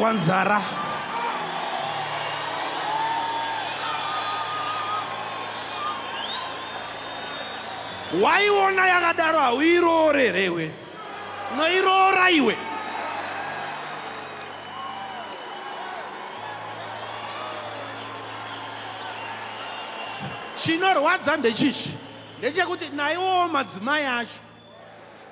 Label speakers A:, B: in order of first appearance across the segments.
A: kwanzara. Waiona yakadaro hauirore iwe. Unoirora iwe. Chinorwadza ndechichi. Ndechekuti naiwo madzimai acho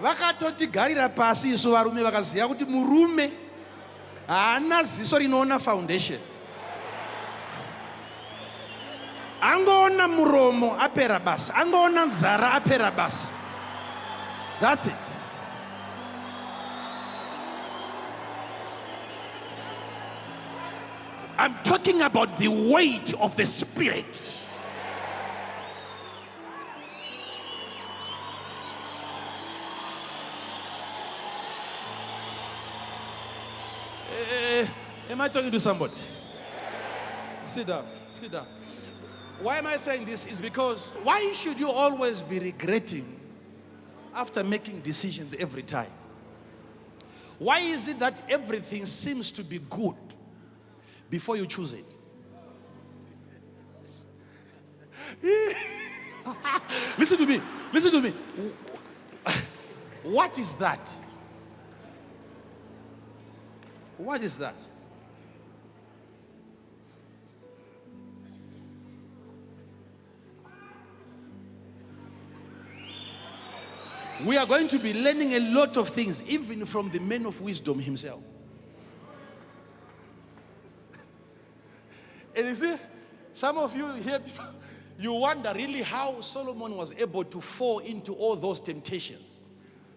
A: vakatotigarira pasi isu varume vakaziva kuti murume haana ziso rinoona foundation. Angoona muromo apera basi, angoona nzara apera basi. That's it. I'm talking about the weight of the Spirit. Am I talking to somebody? Sit down, sit down. Why am I saying this? Is because why should you always be regretting after making decisions every time? Why is it that everything seems to be good before you choose it? Listen to me, listen to me. What is that? What is that? We are going to be learning a lot of things, even from the man of wisdom himself. And you see, some of you here, you wonder really how Solomon was able to fall into all those temptations.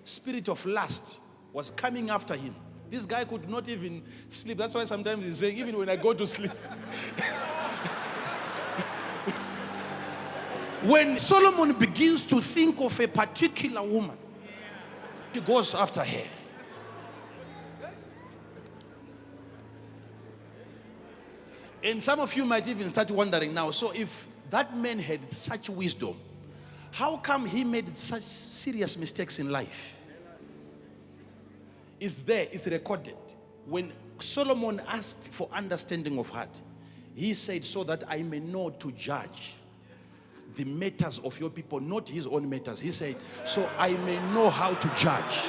A: Spirit of lust was coming after him. This guy could not even sleep. That's why sometimes he's saying, even when I go to sleep. When Solomon begins to think of a particular woman, he goes after her. And some of you might even start wondering now, so if that man had such wisdom, how come he made such serious mistakes in life? It's there, it's recorded. When Solomon asked for understanding of heart, he said, so that I may know to judge the matters of your people, not his own matters. He said, so I may know how to judge.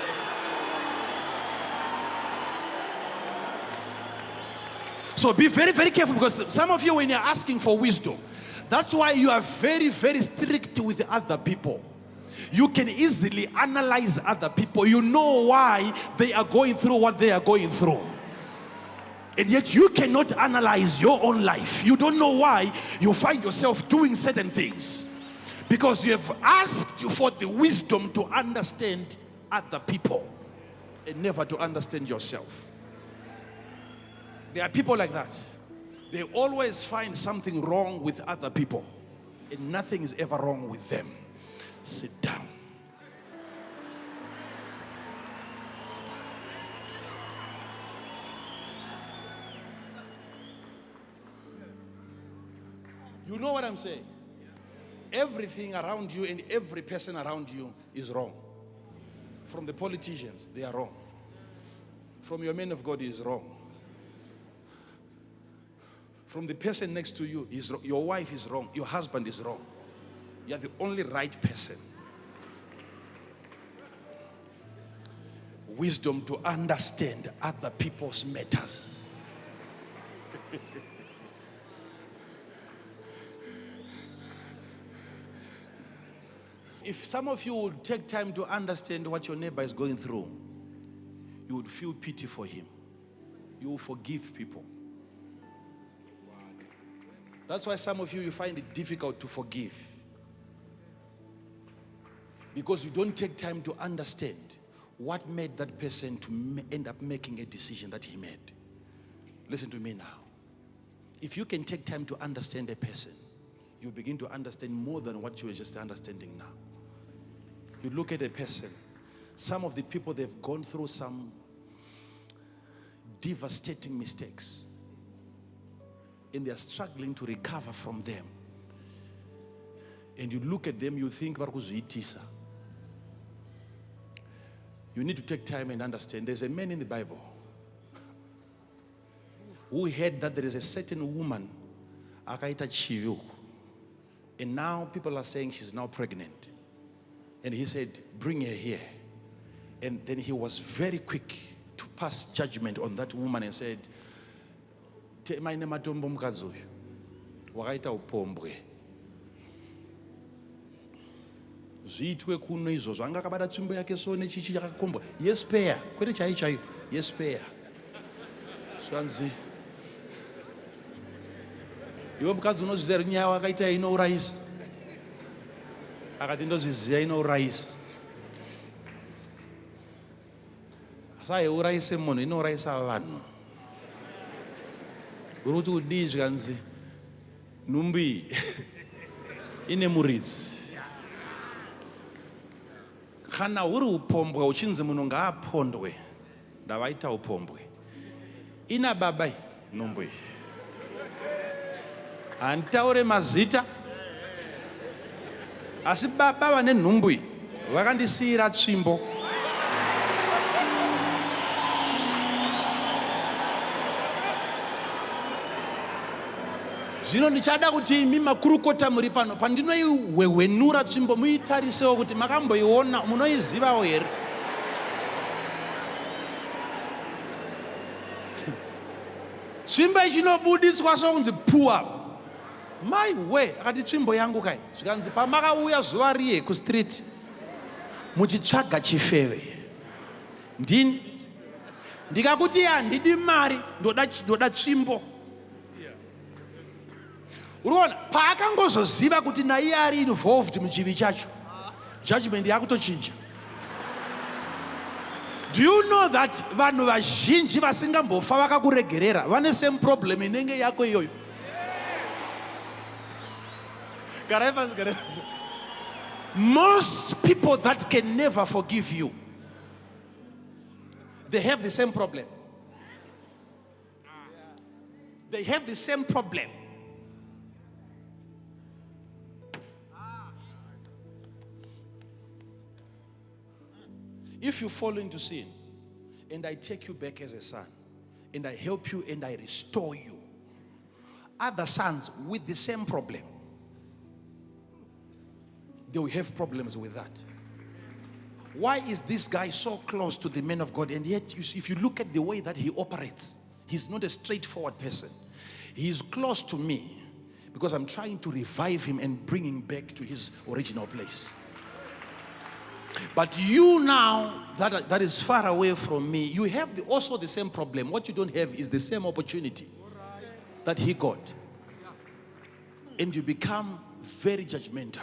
A: So be very, very careful, because some of you, when you're asking for wisdom, that's why you are very, very strict with other people. You can easily analyze other people. You know why they are going through what they are going through. And yet you cannot analyze your own life. You don't know why you find yourself doing certain things. Because you have asked for the wisdom to understand other people and never to understand yourself. There are people like that. They always find something wrong with other people, and nothing is ever wrong with them. Sit down. You know what I'm saying? Everything around you and every person around you is wrong. From the politicians, they are wrong. From your men of God, is wrong. From the person next to you, your wife is wrong. Your husband is wrong. You are the only right person. Wisdom to understand other people's matters. If some of you would take time to understand what your neighbor is going through, you would feel pity for him. You will forgive people. That's why some of you find it difficult to forgive. Because you don't take time to understand what made that person to end up making a decision that he made. Listen to me now. If you can take time to understand a person, you begin to understand more than what you were just understanding now. You look at a person, some of the people, they've gone through some devastating mistakes, and they're struggling to recover from them. And you look at them, you think, you need to take time and understand. There's a man in the Bible. who heard that there is a certain woman, akaita chivi, and now people are saying she's now pregnant. And he said, bring her here. And then he was very quick to pass judgment on that woman and said, my name is wakaita upombwe. Zviitwe kuno izvozvo anga akabata tsvimbo yake so nechichi chakakombwa. Yes pair. Kwete chai chai. Yes pair. Swanzi. Iwe mukadzi unozviziva kuti nyaya wakaita inourayisa. Akati ndozviziva inourayisa. Asi haiurayise munhu, inourayisa vanhu. Uri kuti udii zvikanzi nhumbi ine muridzi. Kana uri upombwe uchinzi munhu ngaapondwe, ndavaita upombwe. Ina baba nhumbi. Handitaure mazita, asi baba vane nhumbi vakandisiyira tsvimbo. Zvino ndichada kuti imi makurukota muri pano pandinoihwehwenura tsvimbo muitarisewo kuti makamboiona, munoizivawo here. Tsvimbo ichinobuditswa sokunzi puwa. My way, akati tsvimbo yangu kai. Zvikanzi pamakauya zuva riye kustreet muchitsvaga chifeve. Ndini ndikakuti handidi mari, ndoda tsvimbo. Uruona, paakangozoziva kuti naiye ari involved muchivi chacho, judgment yakutochinja. Do you know that vanhu vazhinji vasingambofa vakakuregerera vane same problem inenge yako iyoyo? Most people that can never forgive you, they have the same problem. They have the same problem. If you fall into sin, and I take you back as a son, and I help you and I restore you, other sons with the same problem, they will have problems with that. Why is this guy so close to the man of God? And yet, if you look at the way that he operates, he's not a straightforward person. He is close to me because I'm trying to revive him and bring him back to his original place. But you now, that is far away from me, you have also the same problem. What you don't have is the same opportunity that he got. And you become very judgmental.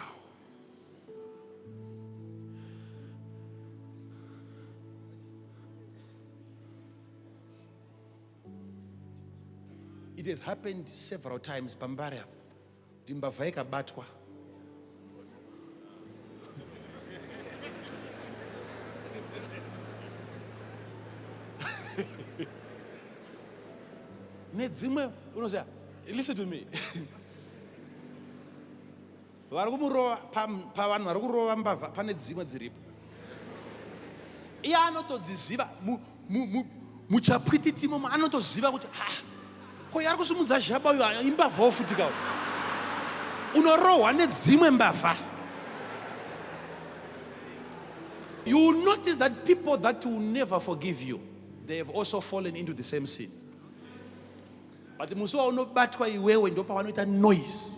A: It has happened several times. Pambarea, Dimbavaika Batwa. Listen to me. You will notice that people that will never forgive you, they have also fallen into the same sin. But the muso unobatwa iwewe ndo pawanoita noise.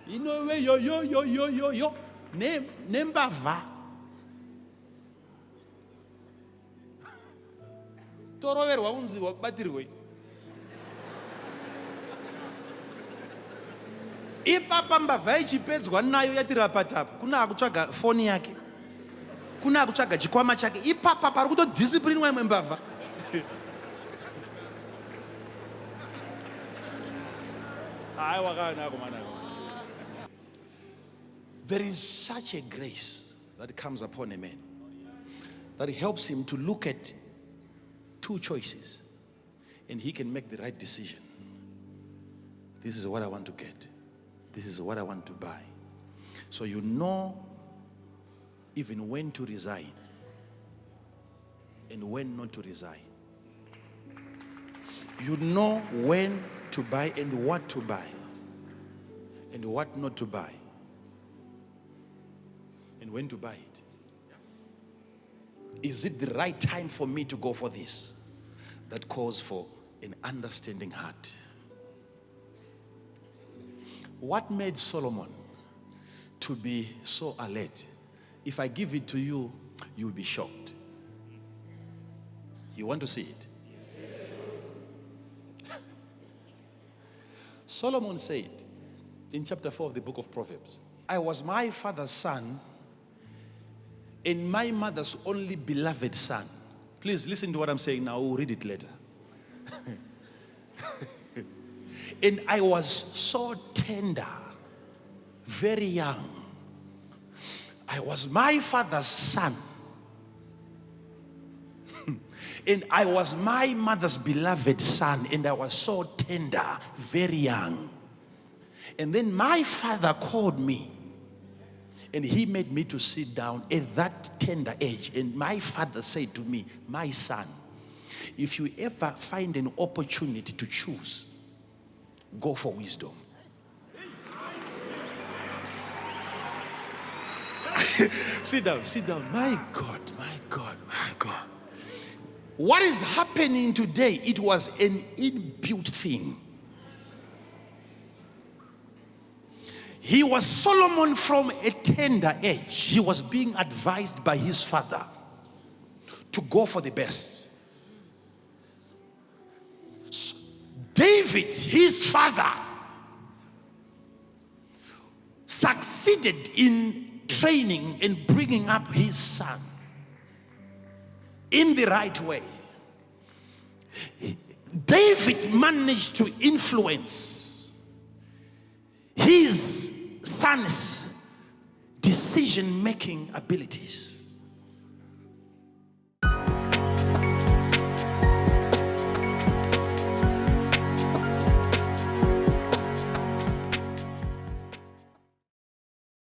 A: Inowe yo nembava. Toroverwa unzi wabatirwe. Ipapa mbava ichipedzwa nayo yatirapatapa. Kuna akutsvaga phone yake. Kuna akutsvaga chikwama chake. Ipapa pari kutodiscipline wa mbava. There is such a grace that comes upon a man that helps him to look at two choices and he can make the right decision. This is what I want to get. This is what I want to buy. So you know even when to resign. and when not to resign. You know when to buy and what to buy, and what not to buy, and when to buy it. Is it the right time for me to go for this? That calls for an understanding heart. What made Solomon to be so alert? If I give it to you, you'll be shocked. You want to see it? Solomon said in chapter 4 of the book of Proverbs, I was my father's son and my mother's only beloved son. Please listen to what I'm saying now. We'll read it later. And I was so tender, very young. I was my father's son. And I was my mother's beloved son. And I was so tender, very young. And then my father called me. And he made me to sit down at that tender age. And my father said to me, my son, if you ever find an opportunity to choose, go for wisdom. Sit down. My God. What is happening today, it was an inbuilt thing. He was Solomon from a tender age. He was being advised by his father to go for the best. David, his father, succeeded in training and bringing up his son in the right way. David managed to influence his son's decision-making abilities.